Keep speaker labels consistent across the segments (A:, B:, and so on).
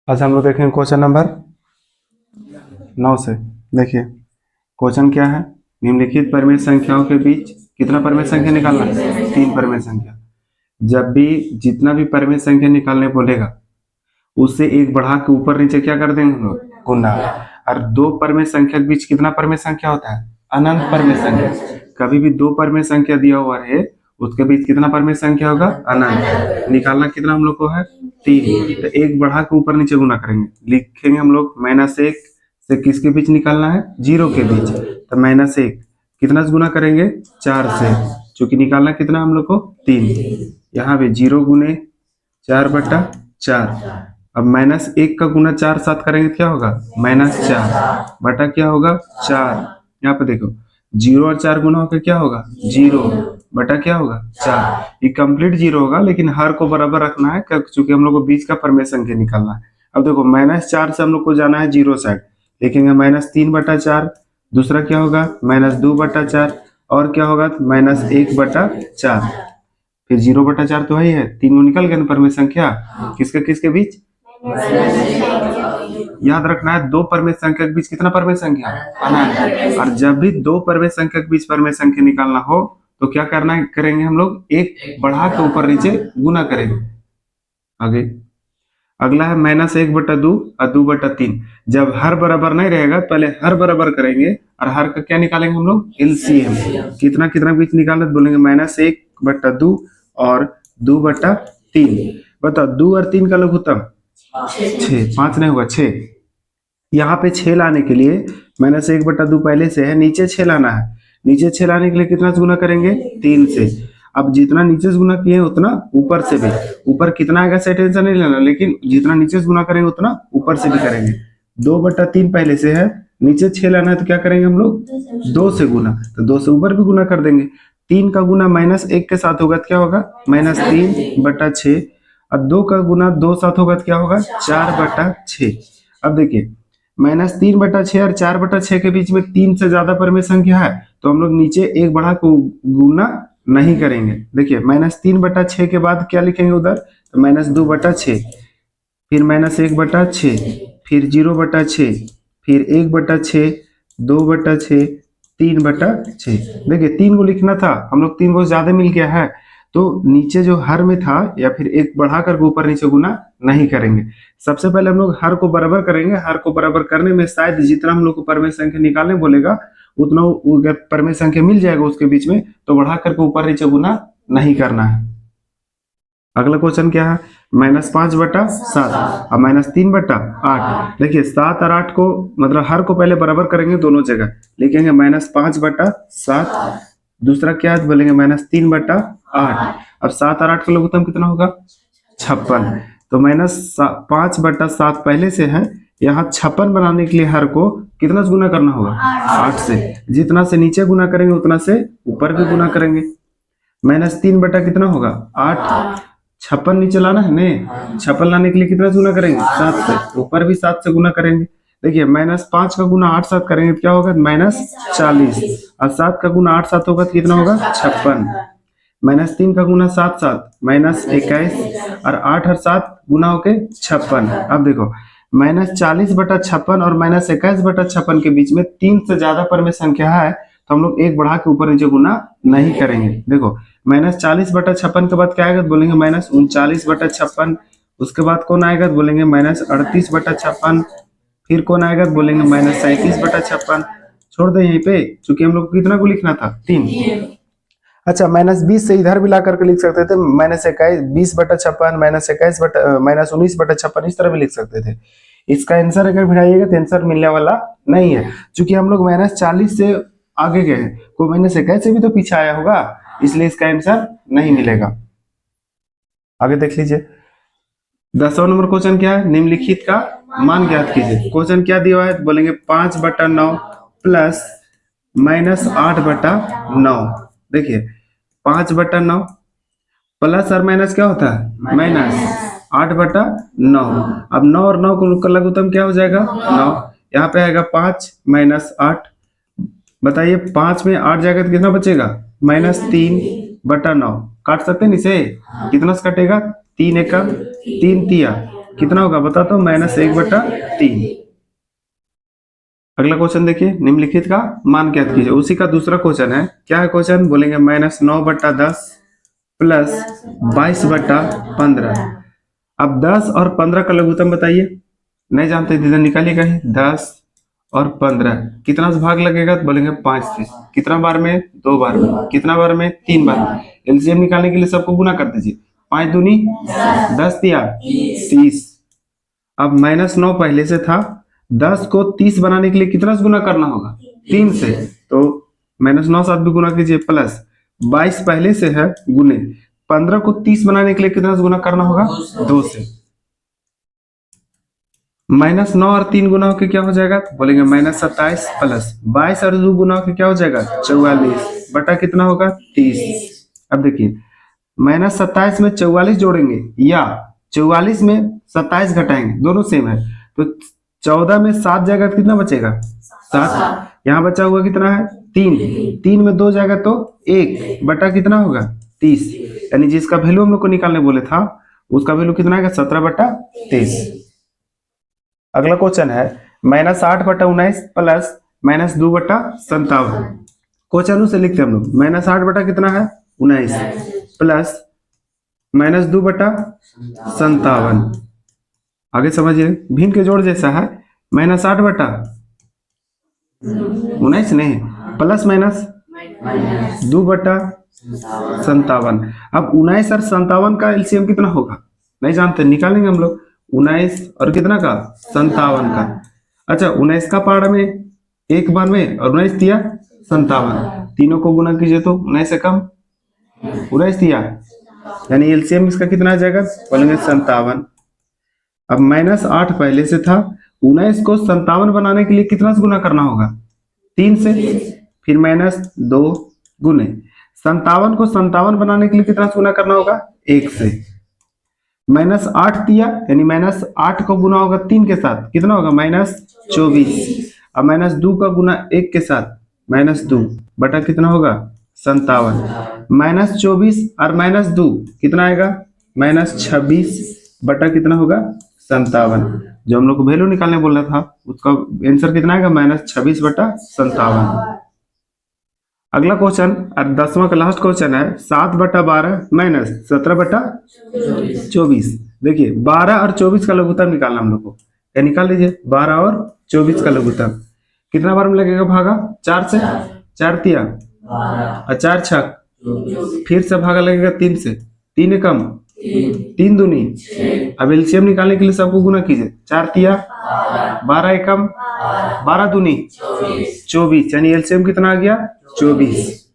A: आज हम लोग देखेंगे क्वेश्चन नंबर 9 से। देखिए क्वेश्चन क्या है, निम्नलिखित परिमेय संख्याओं के बीच कितना परिमेय संख्या निकालना है? 3 परिमेय संख्या। जब भी जितना भी परिमेय संख्या निकालने बोलेगा उससे एक बढ़ा के ऊपर नीचे क्या कर देंगे हम लोग? गुना। और दो परिमेय संख्या के बीच कितना परिमेय संख्या होता है? अनंत परिमेय संख्या। कभी भी दो परिमेय संख्या दिया हुआ है उसके बीच कितना परिमेय संख्या होगा? अनंत। निकालना कितना हम लोग को है? 3। तो एक बढ़ा के ऊपर नीचे गुना करेंगे, लिखेंगे हम लोग -1 से किसके बीच निकालना है? 0 के बीच। तो -1 कितना से गुना करेंगे? 4 से, चूंकि निकालना कितना हम लोग को? 3। यहाँ पे 0 गुने 4/4। अब -1 का गुना 4 साथ करेंगे तो क्या होगा? -4 बटा क्या होगा? 4। यहाँ पे देखो 0 और 4 गुना होकर क्या होगा? 0 बटा क्या होगा? 4। ये कंप्लीट 0 होगा लेकिन हर को बराबर रखना है क्योंकि हम लोग को बीच का परिमेय संख्या निकालना है। अब देखो -4 से हम लोग को जाना है 0 साइड, लिखेंगे -3/4। दूसरा क्या होगा? -2/4 और क्या होगा? -1/4। फिर 0/4 तो है, 3 वो निकल गया ना परिमेय संख्या। किसके किसके बीच? याद रखना है दो परिमेय संख्या के बीच कितना परिमेय संख्या? अनंत। और जब भी दो परिमेय संख्या के बीच परिमेय संख्या निकालना हो तो क्या करना है? करेंगे हम लोग एक बढ़ा के ऊपर नीचे गुना करेंगे। आगे अगला है -1/2 और 2/3। जब हर बराबर नहीं रहेगा पहले हर बराबर करेंगे और हर का क्या निकालेंगे हम लोग? एलसीएम। कितना कितना बीच निकालना तो बोलेंगे -1/2 और 2/3। बताओ 2 और 3 का लघुत्तम 6, 5 नहीं होगा 6। यहाँ पे 6 लाने के लिए -1/2 पहले से है, नीचे 6 लाना है। नीचे 6 लाने के लिए कितना से गुना करेंगे? 3 से। अब जितना नीचे से गुना किए उतना ऊपर से भी। ऊपर कितना आएगा से टेंशन नहीं लेना, लेकिन जितना नीचे से गुना करेंगे उतना ऊपर से भी करेंगे। 2/3 पहले से है, नीचे 6 लाना है तो क्या करेंगे हम लोग? 2 से गुना, तो 2 से ऊपर भी गुना कर देंगे। 3 का गुना -1 के साथ होगा तो क्या होगा? -3/6। और 2 का गुना 2 साथ होगा तो क्या होगा? 4/6। अब देखिए -3/6 और 4/6 के बीच में 3 से ज्यादा परिमेय संख्या है तो हम लोग नीचे एक बढ़ा को गुना नहीं करेंगे। देखिए -3/6 के बाद क्या लिखेंगे उधर? तो -2/6, फिर -1/6, फिर 0/6, फिर 1/6, 2/6, 3/6। देखिए 3 को लिखना था, हम लोग 3 को ज्यादा मिल गया है तो नीचे जो हर में था या फिर एक बढ़ा करके ऊपर नीचे गुना नहीं करेंगे। सबसे पहले हम लोग हर को बराबर करेंगे। हर को बराबर करने में शायद जितना हम लोग को परिमेय संख्या निकालने बोलेगा उतना अगर परिमेय संख्या मिल जाएगा उसके बीच में तो बढ़ा करके ऊपर नीचे गुना नहीं करना है। अगला क्वेश्चन क्या है? -5/7 और -3/8। देखिए 7 और 8 को मतलब हर को पहले बराबर करेंगे दोनों जगह, लिखेंगे -5/7। दूसरा क्या है बोलेंगे? -3/8। अब 7 और 8 का लघुत्तम कितना होगा? 56। तो -5/7 पहले से है, यहाँ 56 बनाने के लिए हर को कितना से गुना करना होगा? 8 से। जितना से नीचे गुना करेंगे उतना से ऊपर भी गुना करेंगे। -3 बटा कितना होगा? 8। 56 नीचे लाना है नहीं, 56 लाने के लिए कितना से गुना करेंगे? 7 से। ऊपर भी 7 से गुना करेंगे। देखिए -5 का गुना 8 साथ करेंगे तो क्या होगा? -40। और 7 का गुना 8 साथ होगा तो कितना होगा? 56। -3 का गुना 7 साथ -21 और 8 और 7 गुना होके 56। अब देखो -40/56 और -21/56 के बीच में 3 से ज्यादा परिमेय संख्या है तो हम लोग एक बढ़ा के ऊपर नीचे गुना नहीं करेंगे। देखो -40/56 के बाद क्या आएगा? बोलेंगे -39/56। उसके बाद कौन आएगा? बोलेंगे -38/56। फिर कौन आएगा? बोलेंगे -37/56। छोड़ दे यहीं पे, चूंकि हम लोग को कितना को लिखना था? 3। अच्छा -20 से इधर भी ला करके लिख सकते थे, -20/56, -19/56 इस तरह भी लिख सकते थे। इसका आंसर अगर भिड़ाइएगा तो आंसर मिलने वाला नहीं है, क्योंकि हम लोग -40 से आगे गए हैं, कोई -21 से भी तो पीछे आया होगा, इसलिए इसका आंसर नहीं मिलेगा। आगे देख लीजिए 10वां नंबर क्वेश्चन क्या है? निम्नलिखित का मान ज्ञात कीजिए। क्वेश्चन क्या दिया है? बोलेंगे 5/9 प्लस -8/9। देखिए 5/9 प्लस और माइनस क्या होता है? -8/9। अब 9 और 9 को लघुत्तम क्या हो जाएगा? 9। यहाँ पे आएगा 5 -8। बताइए 5 में 8 जाएगा तो कितना बचेगा? -3/9। काट सकते हैं इसे? कितना से कटेगा? 3 एकम 3 तिया कितना होगा बता तो, -1/3। अगला क्वेश्चन देखिए, निम्नलिखित का मान ज्ञात कीजिए। उसी का दूसरा क्वेश्चन है। क्या है क्वेश्चन, बोलेंगे -9/10 प्लस 22/15। अब 10 और 15 का लघुत्तम बताइए। नहीं जानते दीदी, निकालिए कहीं। 10 और 15 कितना से भाग लगेगा, तो बोलेंगे 5 से। कितना बार में, 2 बार में। कितना बार में, 3 बार में। एलसीएम निकालने के लिए सबको गुना कर दीजिए। 5 दूनी 10 दिया 30। अब -9 पहले से था, 10 को 30 बनाने के लिए कितना से गुना करना होगा, 3 से। तो -9 साथ भी गुना कीजिए, प्लस 22 पहले से है, गुने 15 को 30 बनाने के लिए कितना से गुना करना होगा, 2 से। -9 और 3 गुना होकर क्या हो जाएगा, तो बोलेंगे -27 प्लस 22 और 2 गुना होकर क्या हो जाएगा, 44 बटा कितना होगा, 30। अब देखिए, -27 में 44 जोड़ेंगे या 44 में 27 घटाएंगे, दोनों सेम है। तो 14 में 7 जाएगा तो कितना बचेगा, 7। यहाँ बचा हुआ कितना है, 3। 3 में 2 जाएगा तो 1 बटा कितना होगा, 30। यानी जिसका वैल्यू हम लोग को निकालने बोले था, उसका वैल्यू कितना आएगा, 17/23। अगला क्वेश्चन है, -8/19 प्लस -2/57। क्वेश्चन से लिखते हैं हम लोग, -8 बटा कितना है, 19 प्लस -2/57। आगे समझिए, भिन्न के जोड़ जैसा है। -8/19 नहीं, प्लस माइनस 2/57। अब 19 और 57 का एलसीएम कितना होगा, नहीं जानते, निकालेंगे हम लोग। 19 और कितना का, 57 का। अच्छा, 19 का पार्ट में एक बार में, और 19 दिया 57, तीनों को गुना कीजिए तो 19 से कम 19 दिया, यानी एलसीएम इसका कितना आ जाएगा, बोलेंगे 57। अब -8 पहले से था, 19 को 57 बनाने के लिए कितना से गुना करना होगा, 3 से। फिर -2 गुने 57 को 57 बनाने के लिए कितना से गुना करना होगा, 1 से। -8 दिया, यानी -8 को गुना होगा 3 के साथ, कितना होगा, -24। अब -2 का गुना 1 के साथ, -2 बटा कितना होगा, 57। -24 और -2 कितना आएगा, -26 बटा कितना होगा, 57। जो हम लोग को वैल्यू निकालने बोला था, उसका आंसर कितना आएगा, -26/57। अगला क्वेश्चन और 10वां का लास्ट क्वेश्चन है, 7/12 -17/24। देखिए, 12 और 24 का लघुत्तम निकालना हम लोग को। क्या निकाल लीजिए, 12 और 24 का लघुत्तम कितना बार में लगेगा भागा, 4 से। 4 दिया और 4 छक, फिर से भागा लगेगा 3 से। 3 एकम 3 दूनी। अब एलसीएम निकालने के लिए सबको गुना कीजिए। 4 दिया 12 एकम 12 दूनी 24, यानी एलसीएम कितना आ गया, 24।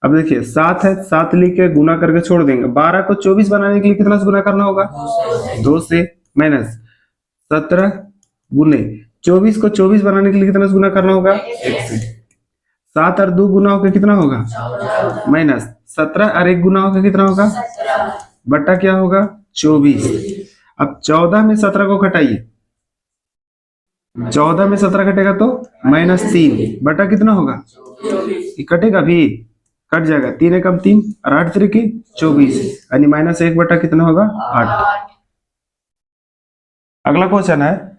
A: अब देखिए, 7 है, 7 लिख के गुना करके छोड़ देंगे। 12 को 24 बनाने के लिए कितना से गुना करना होगा, 2 से। माइनस 17 गुने 24 को 24 बनाने के लिए कितना से गुना करना होगा, 1 से। 7 और 2 गुना होकर कितना होगा, -17 और 1 गुना होकर कितना होगा, बट्टा क्या होगा, 24। अब 14 में 17 को घटाइए, 14 में 17 कटेगा तो -3 बटा कितना होगा, ये कटेगा भी, कट जाएगा। 3 एकम 3 और 8 3 की 24, यानी -1 बटा कितना होगा, 8। अगला क्वेश्चन है,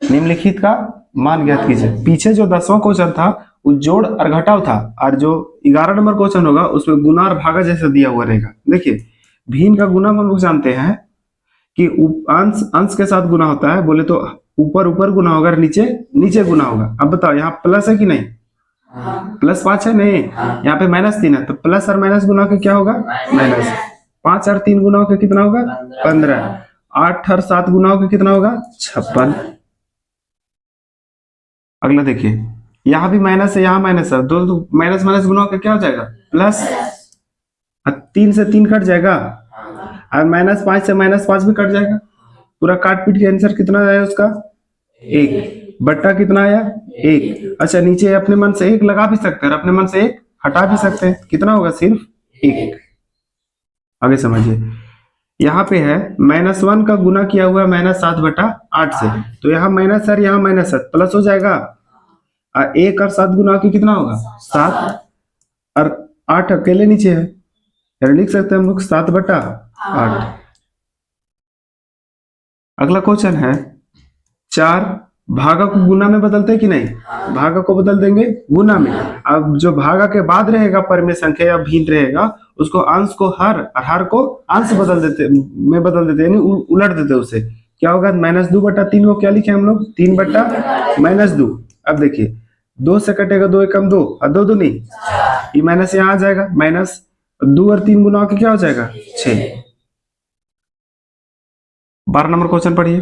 A: निम्नलिखित का मान ज्ञात कीजिए। पीछे जो 10वां क्वेश्चन था वो जोड़ और घटाव था, और जो 11 नंबर क्वेश्चन होगा उसमें गुना और भागा जैसा दिया हुआ रहेगा। देखिए, भिन्न का गुना हम लोग जानते हैं कि अंश अंश के साथ गुना होता है, बोले तो ऊपर ऊपर गुना होगा, नीचे नीचे गुना होगा। अब बताओ, यहाँ प्लस है कि नहीं, +5 है नहीं, यहाँ पे -3 है, तो प्लस और माइनस गुना के क्या होगा, माइनस। 5 और 3 गुना होकर कितना होगा, 15। 8 और 7 गुना होकर कितना होगा, 56। अगला देखिए, यहाँ भी माइनस है, यहाँ माइनस है, दो माइनस माइनस गुना होकर क्या हो जाएगा, प्लस। 3 से 3 कट जाएगा, और -5 से -5 भी कट जाएगा। पूरा काट पीट के आंसर कितना आया उसका, 1 बट्टा कितना आया, 1। अच्छा, नीचे अपने मन से 1 लगा भी सकते हैं और अपने मन से 1 हटा भी सकते हैं, कितना होगा, सिर्फ 1। आगे समझिए, यहाँ पे है -1 का गुना किया हुआ है -7/8 से, तो यहाँ माइनस है, यहाँ माइनस है, प्लस हो जाएगा। और 1 और 7 गुना के कितना होगा, 7, और 8 अकेले नीचे है, यानी लिख सकते हैं हम लोग 7/8। अगला क्वेश्चन है, चार भागा को गुना में बदलते हैं कि नहीं? भागा को बदल देंगे गुना में। अब जो भागा के बाद रहेगा परिमेय संख्या या भिन्न रहेगा, उसको अंश को हर और हर को अंश बदल देते यानी उलट देते उसे। क्या होगा? -2/3 को क्या लिखे हम लोग? 3/-2। अब देखिए 2 से कटेगा 2 एकम 2 और 2 दूनी, ये माइनस यहाँ आ जाएगा, -2 और 3 गुना के क्या हो जाएगा? 6। 12 नंबर क्वेश्चन पढ़िए।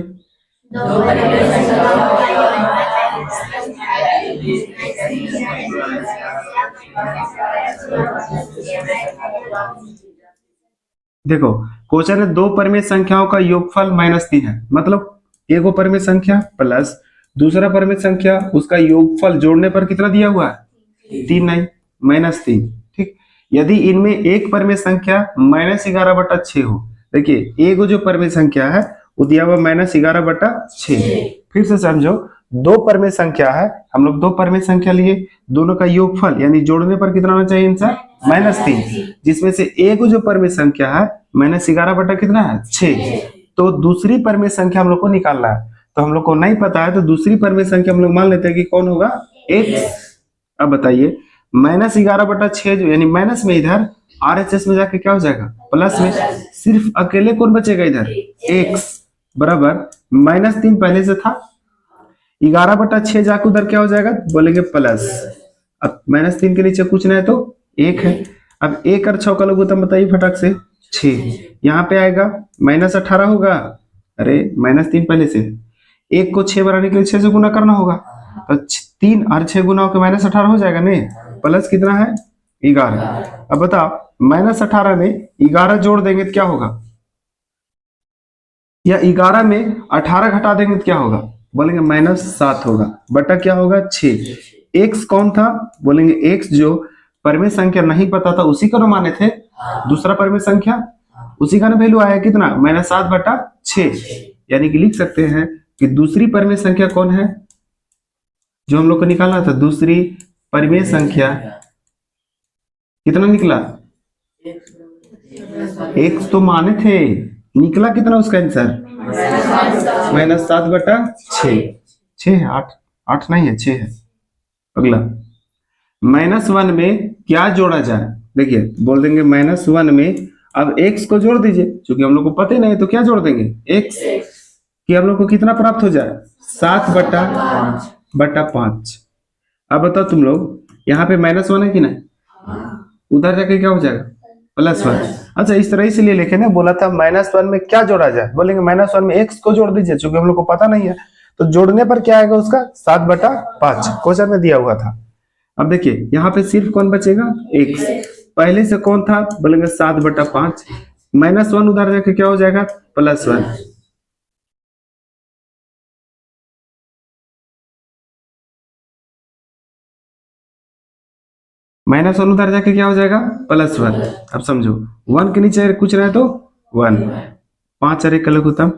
A: देखो क्वेश्चन है, दो परिमेय संख्याओं का योगफल -3 है। मतलब एक वो परिमेय संख्या प्लस दूसरा परिमेय संख्या, उसका योगफल जोड़ने पर कितना दिया हुआ है? 3 नहीं, -3। ठीक, यदि इनमें एक परिमेय संख्या -11/6 हो, देखिए एक जो परिमेय संख्या है वो दिया हुआ -11/6। फिर से समझो, दो परिमेय संख्या है, हम लोग दो परिमेय संख्या लिए, दोनों का योगफल यानी जोड़ने पर कितना होना चाहिए आंसर? -3, जिसमें से एक जो परिमेय संख्या है -11 बटा कितना है? 6। तो दूसरी परिमेय संख्या हम लोग को निकालना है, तो हम लोग को नहीं पता है, तो दूसरी परिमेय संख्या हम लोग मान लेते हैं कि कौन होगा? x। अब बताइए -11/6 जो यानी माइनस में इधर RHS में जाके क्या हो जाएगा? प्लस में। सिर्फ अकेले कौन बचेगा इधर? x बराबर -3 पहले से था, 11/6 जाके उधर क्या हो जाएगा? बोलेंगे प्लस। अब -3 के नीचे कुछ नहीं तो 1 है। अब 1 और 6 का लघुत्तम बताइए फटाक से? 6। यहाँ पे आएगा -18 होगा। अरे -3 पहले से, 1 को 6 बनाने के लिए 6 से गुना करना होगा, तो 3 और 6 गुना होकर -18 हो जाएगा नहीं? प्लस कितना है? 11। अब बताओ -18 में 11 जोड़ देंगे तो क्या होगा? या 11 में 18 घटा देंगे तो क्या होगा? बोलेंगे -7 होगा, बटा क्या होगा? 6। x कौन था? बोलेंगे x जो परिमेय संख्या नहीं पता था उसी को ना माने थे, दूसरा परिमेय संख्या उसी का ना वैल्यू आया कितना? -7/6। यानी कि लिख सकते हैं कि दूसरी परिमेय संख्या कौन है जो हम लोग को निकालना था? दूसरी परिमेय संख्या कितना निकला? x तो माने थे, निकला कितना उसका आंसर? -7/6। 6 है, 8 नहीं है, 6 है। अगला -1 में क्या जोड़ा जाए? देखिए बोल देंगे -1 में, अब x को जोड़ दीजिए, क्योंकि हम लोग को पता ही नहीं है तो क्या जोड़ देंगे? x कि हम लोग को कितना प्राप्त हो जाए? 7/5। अब बताओ तुम लोग, यहाँ पे -1 है कि नहीं? उधर जाके क्या हो जाएगा? +1। अच्छा इस तरह इसलिए लिखे ना, बोला था -1 में क्या जोड़ा जाए, बोलेंगे -1 में x को जोड़ दीजिए, क्योंकि हम लोग को पता नहीं है, तो जोड़ने पर क्या आएगा उसका? 7/5 क्वेश्चन में दिया हुआ था। अब देखिए यहाँ पे सिर्फ कौन बचेगा? x। पहले से कौन था? बोलेंगे 7/5, -1 उधर जाके क्या हो जाएगा? +1। -1 उधर जाके क्या हो जाएगा? +1। अब समझो 1 के नीचे कुछ रहे तो 1, 5 और 1 का लघुत्तम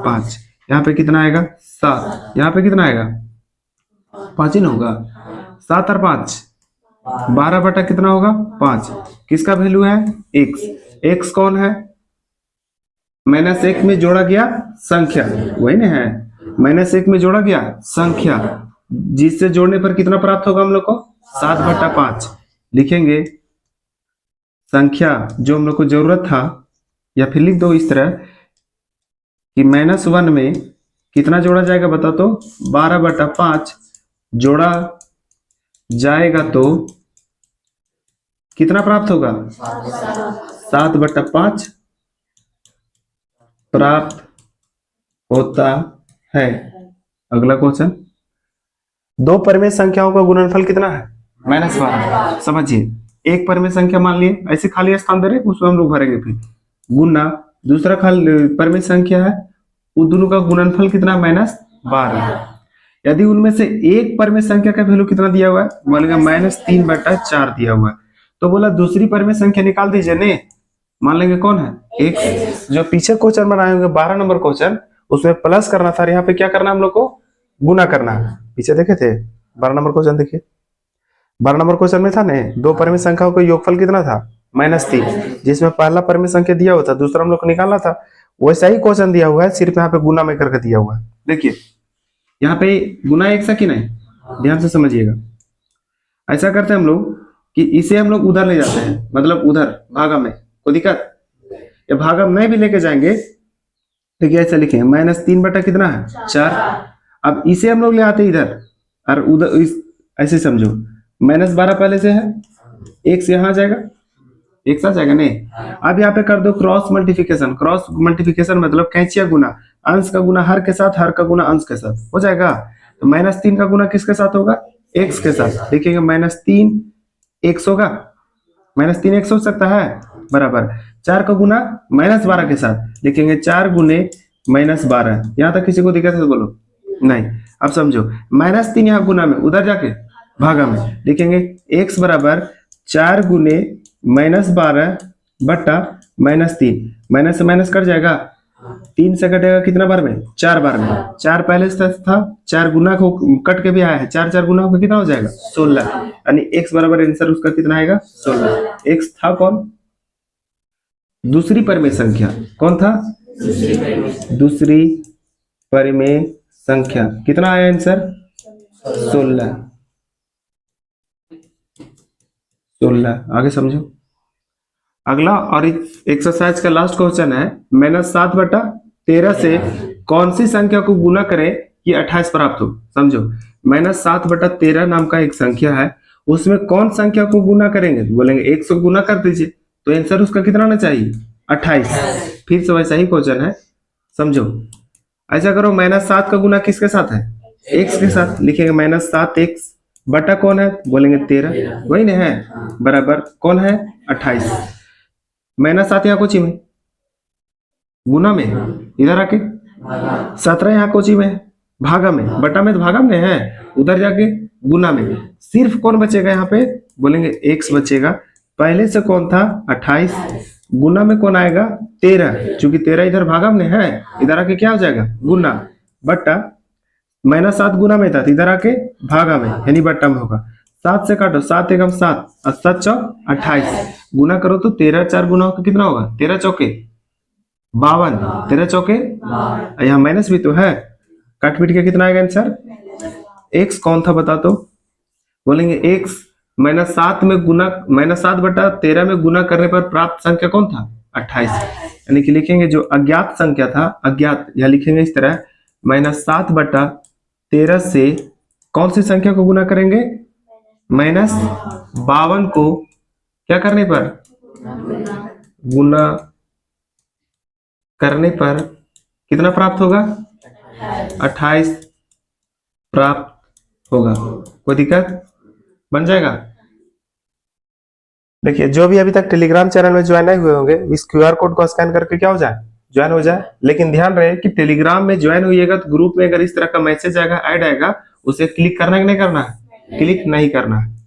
A: 5। यहाँ पे कितना आएगा? 7। यहाँ पे कितना आएगा? 5 ही ना होगा? 7 और 5 12 बटा कितना होगा? 5। किसका वैल्यू है? x। x कौन है? -1 में जोड़ा गया संख्या, वही ना है, -1 में जोड़ा गया संख्या, जिससे जोड़ने पर कितना प्राप्त होगा हम लोग को? 7/5। लिखेंगे संख्या जो हम लोग को जरूरत था, या फिर लिख दो इस तरह कि -1 में कितना जोड़ा जाएगा बताओ तो? 12/5 जोड़ा जाएगा तो कितना प्राप्त होगा? 7/5 प्राप्त होता है। अगला क्वेश्चन, दो परिमेय संख्याओं का गुणनफल कितना है? -12। समझिए, एक परिमेय संख्या मान लिए, ऐसे खाली स्थान दे रहे उसमें हम लोग भरेंगे, फिर गुना दूसरा परिमेय संख्या है, उन दोनों का गुणनफल कितना? -12। यदि उनमें से एक परिमेय संख्या का वैल्यू कितना दिया हुआ है? बोलेगा -3/4 दिया हुआ है, तो बोला दूसरी परिमेय संख्या निकाल दीजिए ने, मान लेंगे कौन है? x। जो पीछे क्वेश्चन बनाए होंगे 12 नंबर क्वेश्चन, उसमें प्लस करना था, यहाँ पे क्या करना हम लोग को? गुना करना है। पीछे देखे थे 12 नंबर क्वेश्चन, देखिए 12 नंबर क्वेश्चन में था ने, दो परिमेय संख्याओं का योगफल कितना था? -3, जिसमें पहला परिमेय संख्या दिया हुआ था, दूसरा हम लोग को निकालना था, वैसा ही क्वेश्चन दिया हुआ है, सिर्फ यहाँ पे गुना में करके दिया हुआ है। देखिए यहाँ पे गुना एक सा कि नहीं, ध्यान से समझिएगा। ऐसा करते हैं हम लोग कि इसे हम लोग उधर ले जाते हैं, मतलब उधर भागा में, कोई दिक्कत? या भागा में भी लेके जाएंगे। देखिए ऐसा लिखेंगे -3 बटा कितना है 4। अब इसे हम लोग ले आते हैं इधर, और उधर इस ऐसे समझो -12 पहले से है, एक से यहाँ जाएगा, एक साथ जाएगा नहीं। अब यहाँ पे कर दो क्रॉस मल्टीप्लिकेशन। क्रॉस मल्टीप्लिकेशन मतलब कैंचिया गुना, अंश का गुना हर के साथ, हर का गुना अंश के साथ हो जाएगा। तो -3 का गुना किसके साथ होगा? x के साथ। देखेंगे -3 x होगा, -3 x हो सकता है, बराबर 4 का गुना -12 के साथ लिखेंगे 4 गुने -12। यहाँ तक किसी को दिक्कत है तो बोलो नहीं। अब समझो -3 यहाँ गुना में, उधर जाके भागा में लिखेंगे x बराबर 4 गुने -12 बटा -3। माइनस से माइनस कट जाएगा, 3 से कटेगा कितना बार में? 4 बार में। 4 पहले से था, 4 गुना को कट के भी आया है, 4 4 गुना होकर कितना हो जाएगा? 16। यानी x बराबर आंसर उसका कितना आएगा? 16। x था कौन? दूसरी परिमेय संख्या। कौन था? दूसरी परिमेय संख्या। कितना आया आंसर? 16। 16। आगे समझो। अगला और एक्सरसाइज का लास्ट क्वेश्चन है, -7 बटा 13 से कौन सी संख्या को गुना करें कि 28 प्राप्त हो? समझो -7 बटा 13 नाम का एक संख्या है, उसमें कौन संख्या को गुना करेंगे? बोलेंगे 1 से गुना कर दीजिए, तो आंसर उसका कितना आना चाहिए? 28। फिर से वैसा ही क्वेश्चन है, समझो। ऐसा करो, -7 का गुना किसके साथ है? x के साथ। लिखेंगे -7x बटा कौन है? बोलेंगे 13, वही ना है, बराबर कौन है? 28। -7 यहाँ कोची में, गुना में, इधर आके 17 यहाँ कोची में, भागा में, बटा में तो भागा में है, उधर जाके गुना में। सिर्फ कौन बचेगा यहाँ पे? बोलेंगे x बचेगा। पहले से कौन था? 28। गुना में कौन आएगा? 13, चूंकि 13 इधर भागा में है, इधर आके क्या हो जाएगा? गुना। बटा -7 गुना में था, इधर आके भागा में, यानी बट्टा में होगा। 7 से काटो, 7 एकम 7 और 7 चौक 28। गुना करो तो 13 4 गुना होकर कितना होगा? 13 चौके 52, 13 चौके, यहाँ माइनस भी तो है, काट पीट के कितना आएगा आंसर? x कौन था बता तो? बोलेंगे x -7 में गुना, -7 बटा 13 में गुना करने पर प्राप्त संख्या कौन था? 28। यानी कि लिखेंगे जो अज्ञात संख्या था, अज्ञात, यहाँ लिखेंगे इस तरह -7 बटा 13 से कौन सी संख्या को गुना करेंगे? -52 को क्या करने पर? गुना करने पर कितना प्राप्त होगा? 28 प्राप्त होगा। कोई दिक्कत? बन जाएगा। देखिए जो भी अभी तक टेलीग्राम चैनल में ज्वाइन नहीं हुए होंगे, इस QR कोड को स्कैन करके क्या हो जाए? ज्वाइन हो जाए। लेकिन ध्यान रहे कि टेलीग्राम में ज्वाइन होइएगा तो ग्रुप में अगर इस तरह का मैसेज आएगा, ऐड आएगा, उसे क्लिक करना है कि नहीं करना है? क्लिक नहीं करना है।